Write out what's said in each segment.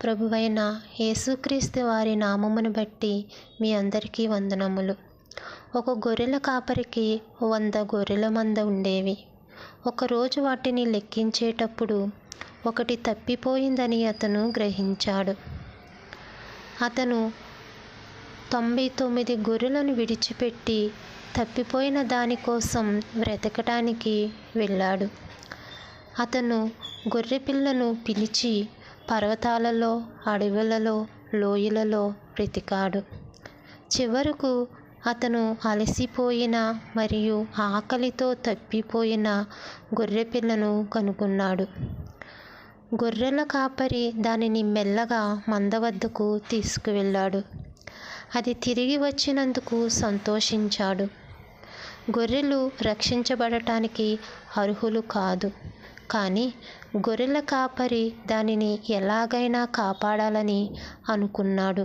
ప్రభువైన యేసుక్రీస్తు వారి నామమును బట్టి మీ అందరికీ వందనములు. ఒక గొర్రెల కాపరికి 100 గొర్రెల మంద ఉండేవి. ఒకరోజు వాటిని లెక్కించేటప్పుడు ఒకటి తప్పిపోయిందని అతను గ్రహించాడు. అతను 99 గొర్రెలను విడిచిపెట్టి తప్పిపోయిన దానికోసం వెతకటానికి వెళ్ళాడు. అతను గొర్రెపిల్లను పిలిచి పర్వతాలలో, అడవులలో, లోయలలో వెతికాడు. చివరకు అతను అలసిపోయిన మరియు ఆకలితో తప్పిపోయిన గొర్రెపిల్లను కనుగొన్నాడు. గొర్రెల కాపరి దానిని మెల్లగా మంద వద్దకు తీసుకువెళ్ళాడు. అది తిరిగి వచ్చినందుకు సంతోషించాడు. గొర్రెలు రక్షించబడటానికి అర్హులు కాదు, కానీ గొర్రెల కాపరి దానిని ఎలాగైనా కాపాడాలని అనుకున్నాడు.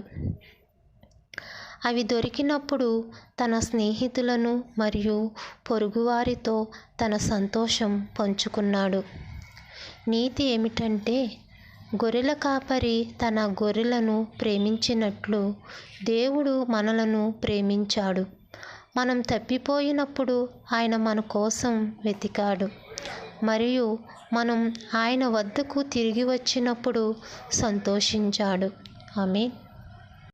అవి దొరికినప్పుడు తన స్నేహితులను మరియు పొరుగువారితో తన సంతోషం పంచుకున్నాడు. నీతి ఏమిటంటే, గొర్రెల కాపరి తన గొర్రెలను ప్రేమించినట్లు దేవుడు మనలను ప్రేమించాడు. మనం తప్పిపోయినప్పుడు ఆయన మన కోసం వెతికాడు మరియు మనం ఆయన వద్దకు తిరిగి వచ్చినప్పుడు సంతోషించాడు. ఆమేన్.